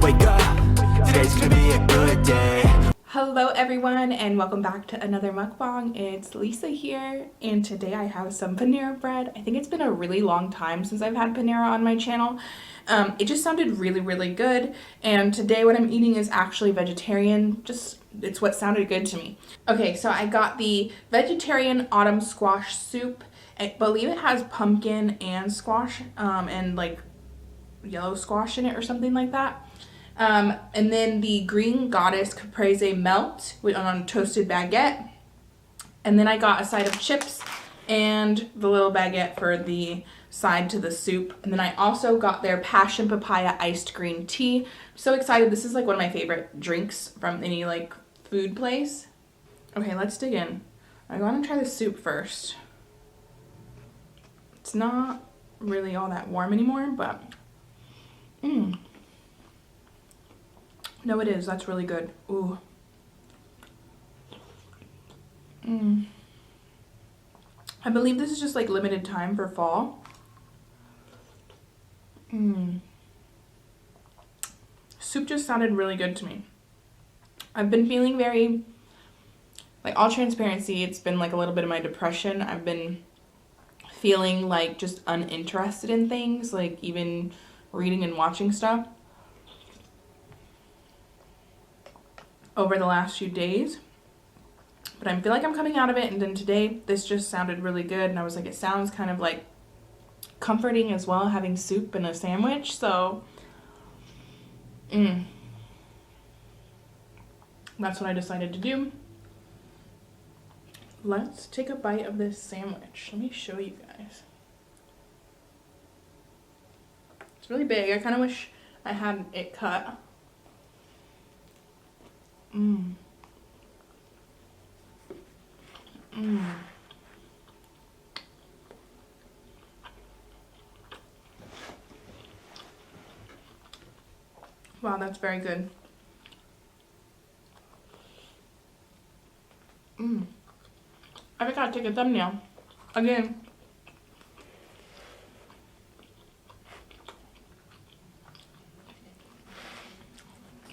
Wake up, today's gonna be a good day. Hello everyone and welcome back to another mukbang. It's Lisa here and today I have some Panera bread. I think it's been a really long time since I've had Panera on my channel. It just sounded really good, and today what I'm eating is actually vegetarian. It's what sounded good to me. Okay, so I got the vegetarian autumn squash soup. I believe it has pumpkin and squash and like yellow squash in it or something like that. And then the green goddess caprese melt on a toasted baguette. And then I got a side of chips and the little baguette for the side to the soup. And then I also got their passion papaya iced green tea. I'm so excited. This is like one of my favorite drinks from any like food place. Okay, let's dig in. I want to try the soup first. It's not really all that warm anymore, but no, it is. That's really good. Ooh. I believe this is just like limited time for fall. Soup just sounded really good to me. I've been feeling very, like, all transparency, it's been like a little bit of my depression. I've been feeling like just uninterested in things, like even reading and watching stuff over the last few days. But I feel like I'm coming out of it, and then today this just sounded really good, and I was like, it sounds kind of like comforting as well, having soup and a sandwich. So that's what I decided to do. Let's take a bite of this sandwich. Let me show you guys. It's really big. I kind of wish I had it cut. Wow, that's very good. I forgot to take a thumbnail. Again.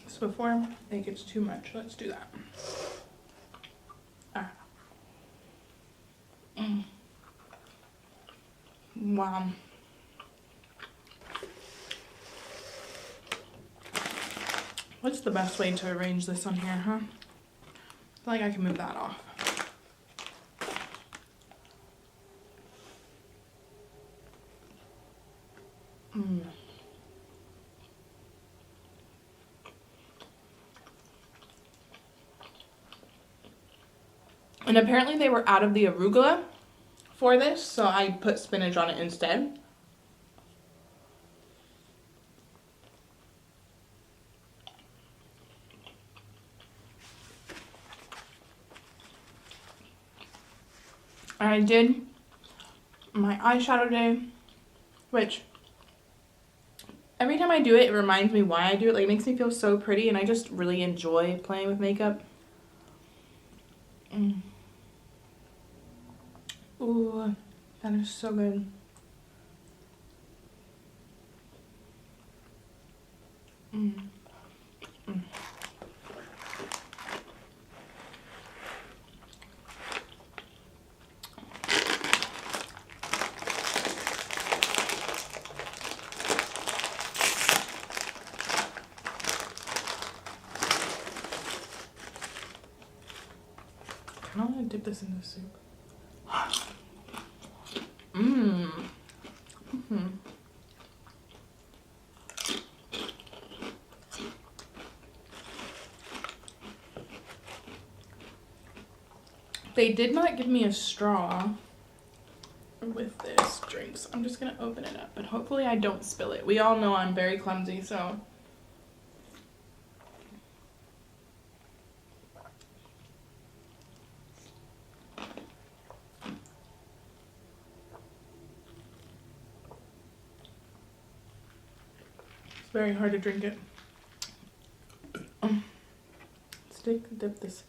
So before it gets too much, let's do that. Wow. What's the best way to arrange this on here, huh? I feel like I can move that off. And apparently they were out of the arugula for this, so I put spinach on it instead. I did my eyeshadow day, which every time I do it, it reminds me why I do it. Like, it makes me feel so pretty, and I just really enjoy playing with makeup. Ooh, that is so good. I don't want to dip this in the soup. They did not give me a straw with this drink, so I'm just gonna open it up, but hopefully I don't spill it. We all know I'm very clumsy, so. It's very hard to drink it. Let's dip this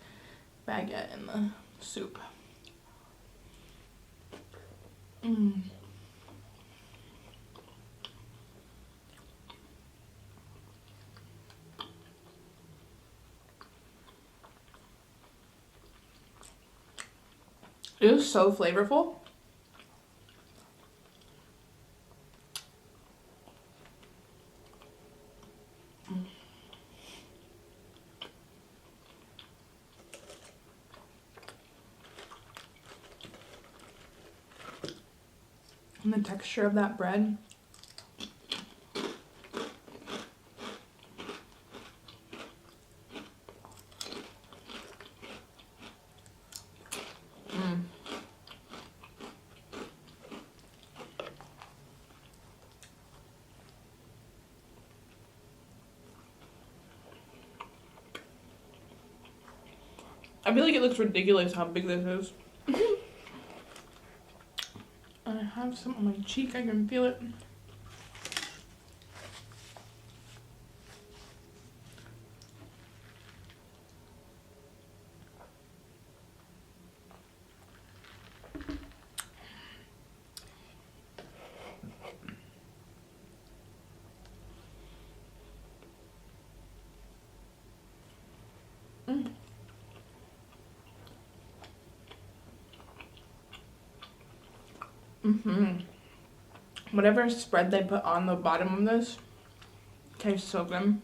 baguette in the soup. It was so flavorful. And the texture of that bread. I feel like it looks ridiculous how big this is. I have some on my cheek, I can feel it. Whatever spread they put on the bottom of this tastes so good.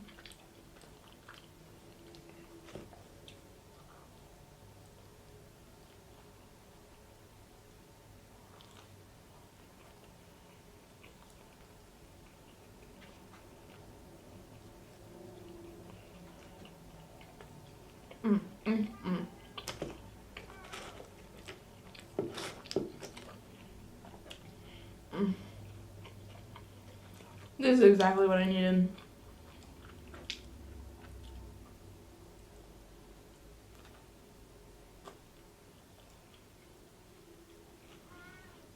This is exactly what I needed.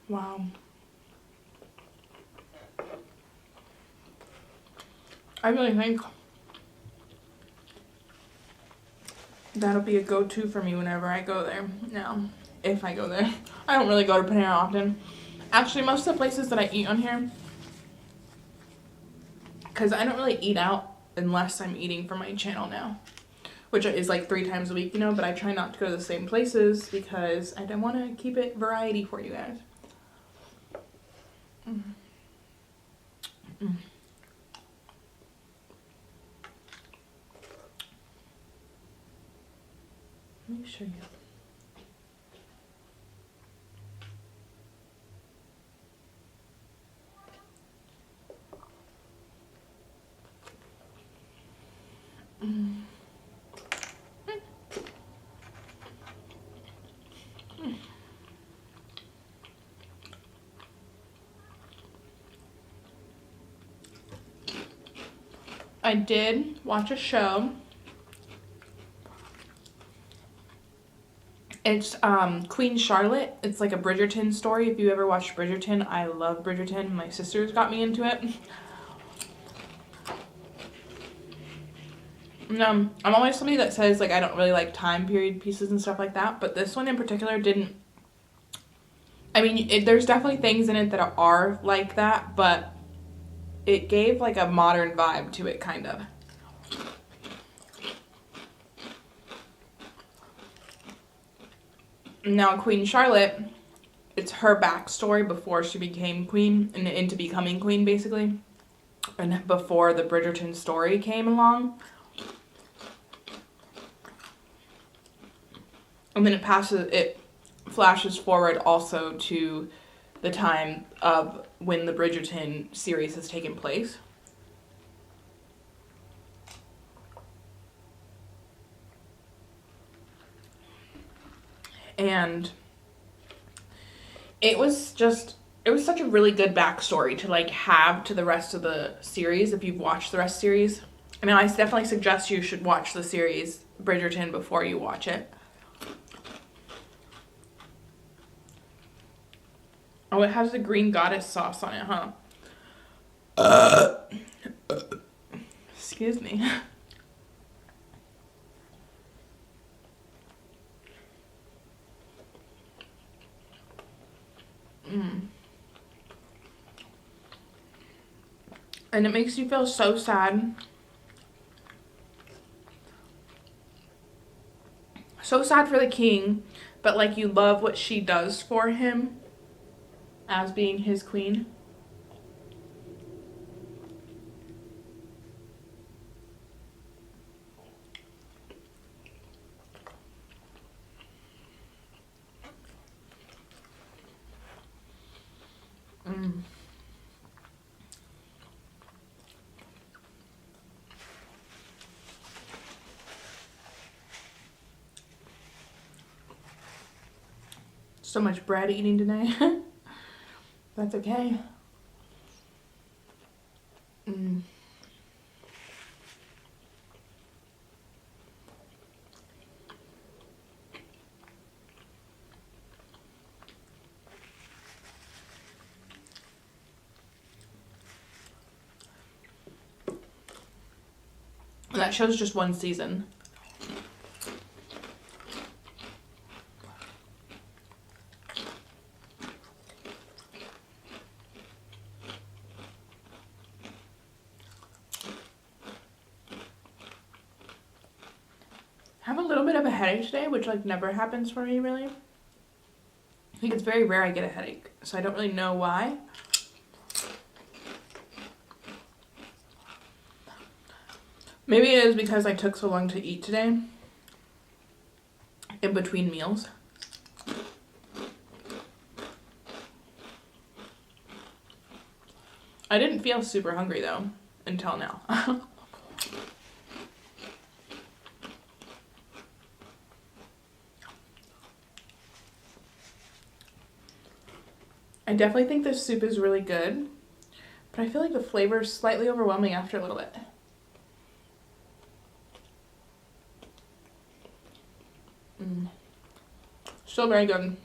Wow. I really think that'll be a go-to for me whenever I go there now. If I go there. I don't really go to Panera often. Actually, most of the places that I eat on here, because I don't really eat out unless I'm eating for my channel now, which is like 3 times a week, you know, but I try not to go to the same places because I don't want to keep it variety for you guys. Let me show you. I did watch a show. It's Queen Charlotte. It's like a Bridgerton story. If you ever watched Bridgerton, I love Bridgerton. My sisters got me into it. I'm always somebody that says like I don't really like time period pieces and stuff like that, but this one in particular didn't. I mean, there's definitely things in it that are like that, but it gave like a modern vibe to it, kind of. Now, Queen Charlotte, it's her backstory before she became queen and into becoming queen, basically, and before the Bridgerton story came along. And then it flashes forward also to the time of when the Bridgerton series has taken place. And it was such a really good backstory to like have to the rest of the series if you've watched the rest of the series. I mean, I definitely suggest you should watch the series Bridgerton before you watch it. Oh, it has the green goddess sauce on it, huh? Excuse me. And it makes you feel so sad. So sad for the king, but like you love what she does for him as being his queen. So much bread eating today. That's okay. That show's just one season. I have a little bit of a headache today, which like never happens for me really. I think it's very rare I get a headache, so I don't really know why. Maybe it is because I took so long to eat today in between meals. I didn't feel super hungry though until now. I definitely think this soup is really good, but I feel like the flavor is slightly overwhelming after a little bit. Still very good.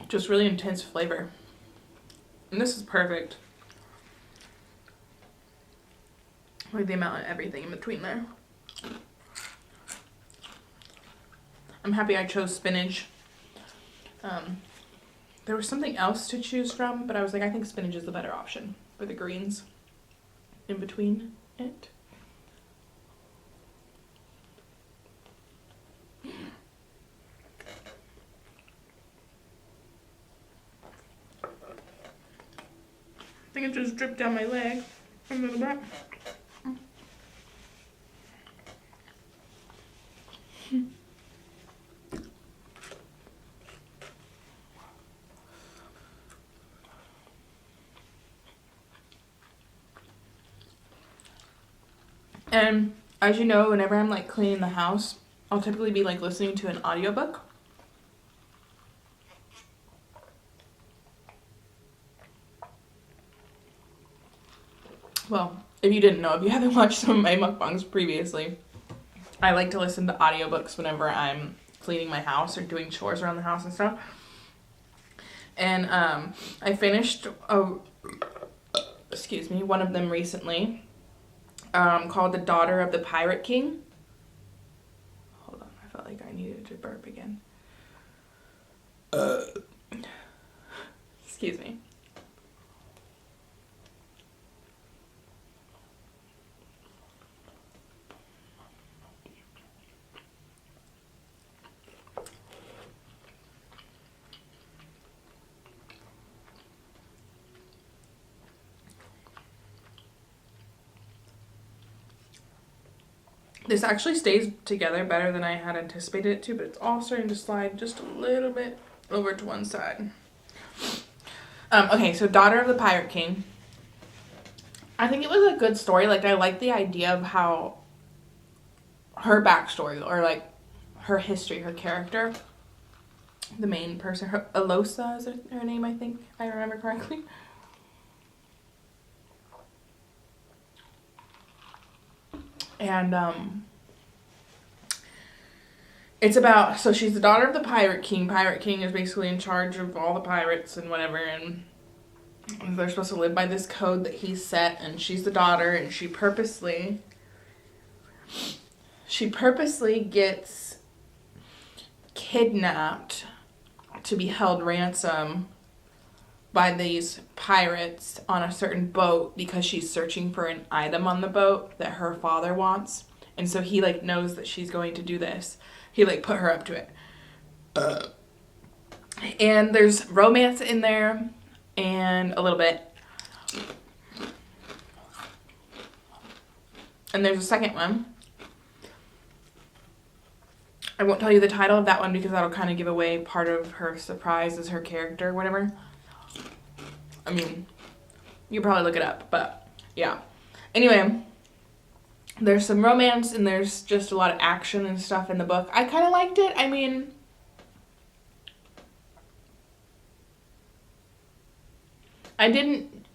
Just really intense flavor. And this is perfect. Like the amount of everything in between there. I'm happy I chose spinach. There was something else to choose from, but I was like, I think spinach is the better option for the greens in between it. I think it just dripped down my leg a little bit. And as you know, whenever I'm like cleaning the house, I'll typically be like listening to an audiobook. Well, if you didn't know, if you haven't watched some of my mukbangs previously, I like to listen to audiobooks whenever I'm cleaning my house or doing chores around the house and stuff. And I finished one of them recently, called The Daughter of the Pirate King. Hold on, I felt like I needed to burp again. Excuse me. This actually stays together better than I had anticipated it to, but it's all starting to slide just a little bit over to one side. Okay, so Daughter of the Pirate King. I think it was a good story. Like, I like the idea of how her backstory, or like her history, her character, the main person, Alosa is her name, I think, if I remember correctly. And it's about, so she's the daughter of the Pirate King. Pirate King is basically in charge of all the pirates and whatever, and they're supposed to live by this code that he set, and she's the daughter, and she purposely gets kidnapped to be held ransom by these pirates on a certain boat because she's searching for an item on the boat that her father wants. And so he like knows that she's going to do this. He like put her up to it. And there's romance in there and a little bit. And there's a second one. I won't tell you the title of that one because that'll kind of give away part of her surprise as her character or whatever. I mean, you can probably look it up, but yeah. Anyway, there's some romance and there's just a lot of action and stuff in the book. I kind of liked it. I mean, I didn't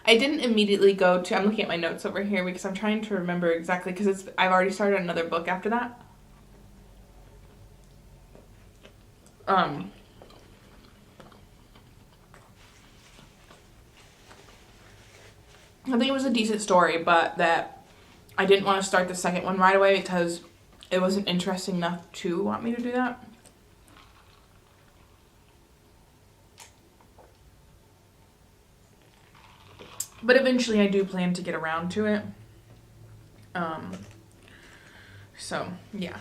immediately go to, I'm looking at my notes over here because I'm trying to remember exactly because I've already started another book after that. I think it was a decent story, but that I didn't want to start the second one right away because it wasn't interesting enough to want me to do that. But eventually I do plan to get around to it. So, yeah.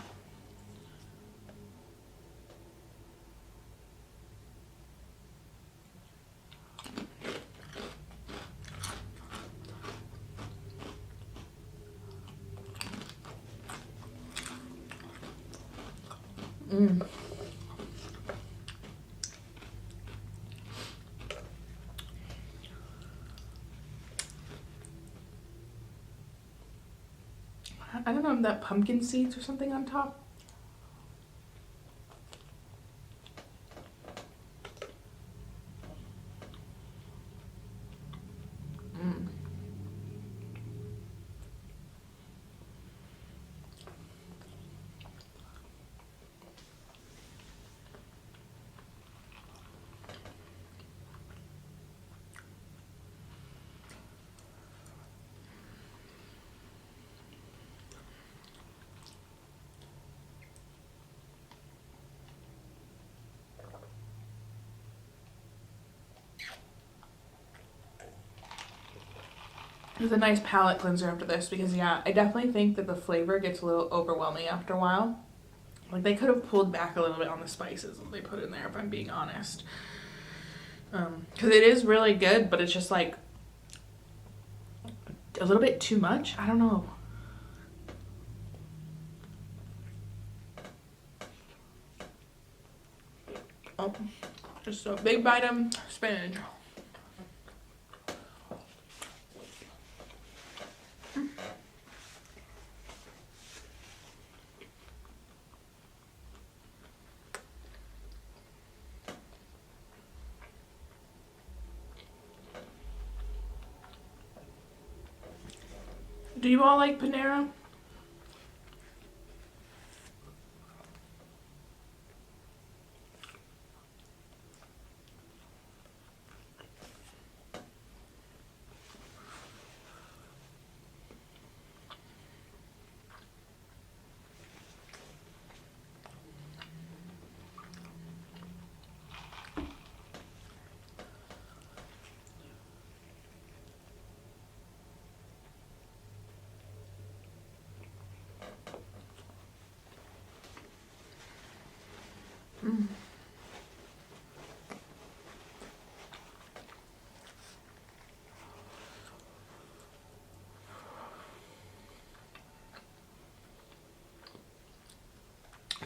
I don't know if that pumpkin seeds or something on top. It's a nice palate cleanser after this because, yeah, I definitely think that the flavor gets a little overwhelming after a while. Like, they could have pulled back a little bit on the spices that they put in there, if I'm being honest. Because it is really good, but it's just, like, a little bit too much. I don't know. Oh, just a big bite of spinach. Do you all like Panera?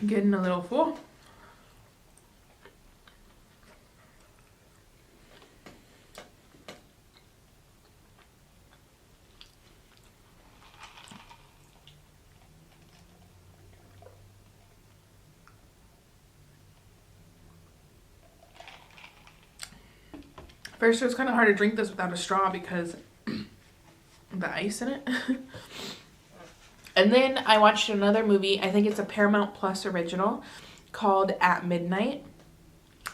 Getting a little full. First, it was kind of hard to drink this without a straw because of the ice in it. And then I watched another movie, I think it's a Paramount Plus original, called At Midnight.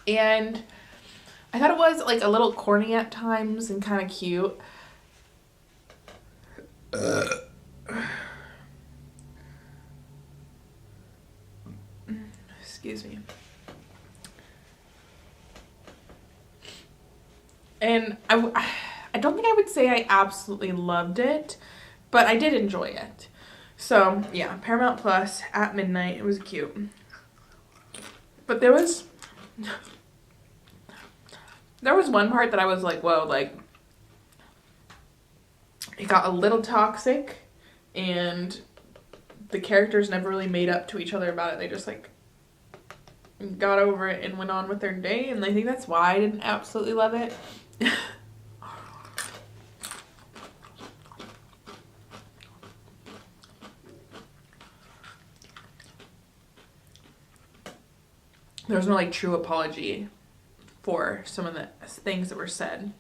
And I thought it was like a little corny at times and kind of cute. Excuse me. And I don't think I would say I absolutely loved it, but I did enjoy it. So yeah, Paramount Plus at midnight. It was cute. But there was one part that I was like, whoa, like it got a little toxic and the characters never really made up to each other about it. They just like got over it and went on with their day, and I think that's why I didn't absolutely love it. There was no like true apology for some of the things that were said.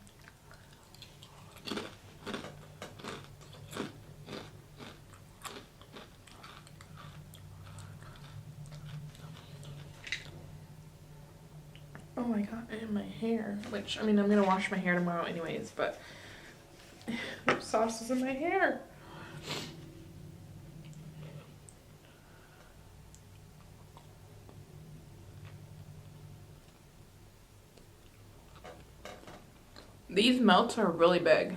Oh my god, and my hair. Which, I mean, I'm gonna wash my hair tomorrow anyways, but sauce is in my hair. These melts are really big.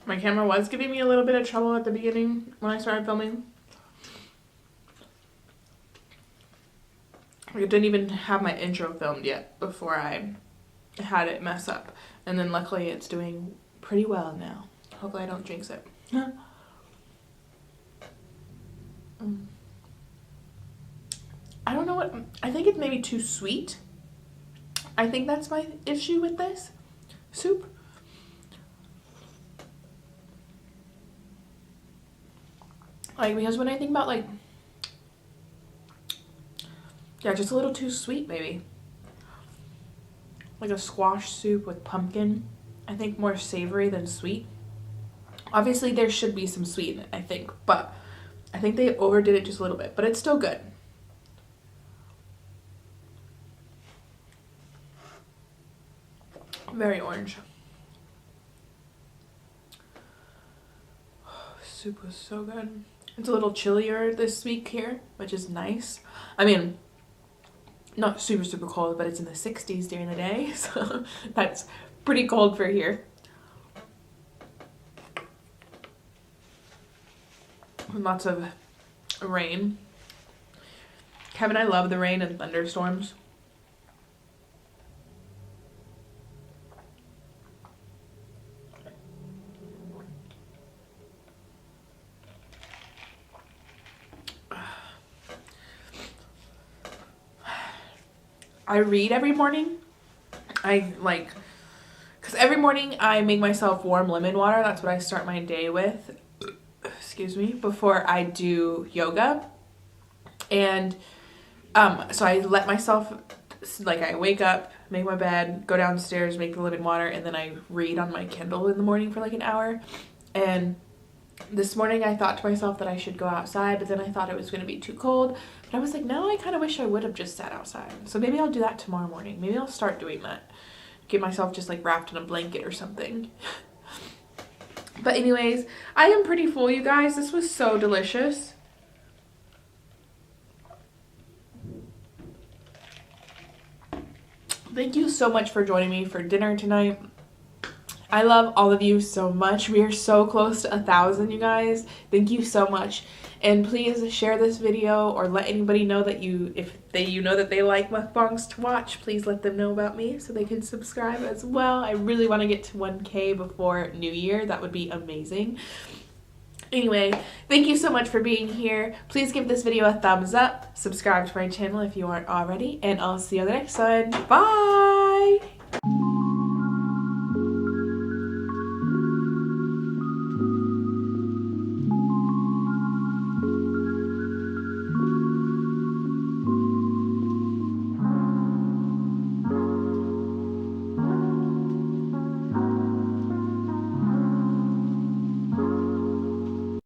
My camera was giving me a little bit of trouble at the beginning when I started filming. I didn't even have my intro filmed yet before I had it mess up. And then luckily it's doing pretty well now. Hopefully I don't jinx it. I don't know what, I think it's maybe too sweet. I think that's my issue with this soup. Like, because when I think about like, yeah, just a little too sweet maybe. Like a squash soup with pumpkin. I think more savory than sweet. Obviously there should be some sweet in it, I think, but I think they overdid it just a little bit, but it's still good. Very orange. Soup was so good. It's a little chillier this week here, which is nice. I mean, not super, super cold, but it's in the 60s during the day, so that's pretty cold for here. And lots of rain. Kevin and I love the rain and thunderstorms. I read every morning. I like, because every morning I make myself warm lemon water. That's what I start my day with, excuse me, before I do yoga. And so I let myself, like, I wake up, make my bed, go downstairs, make the lemon water, and then I read on my Kindle in the morning for like an hour. And this morning I thought to myself that I should go outside, but then I thought it was going to be too cold. But I was like, no, I kind of wish I would have just sat outside. So maybe I'll do that tomorrow morning. Maybe I'll start doing that. Get myself just like wrapped in a blanket or something. But anyways, I am pretty full, you guys. This was so delicious. Thank you so much for joining me for dinner tonight. I love all of you so much. We are so close to 1,000, you guys. Thank you so much. And please share this video or let anybody know that you know that they like mukbangs to watch. Please let them know about me so they can subscribe as well. I really want to get to 1K before New Year. That would be amazing. Anyway, thank you so much for being here. Please give this video a thumbs up. Subscribe to my channel if you aren't already. And I'll see you on the next one. Bye!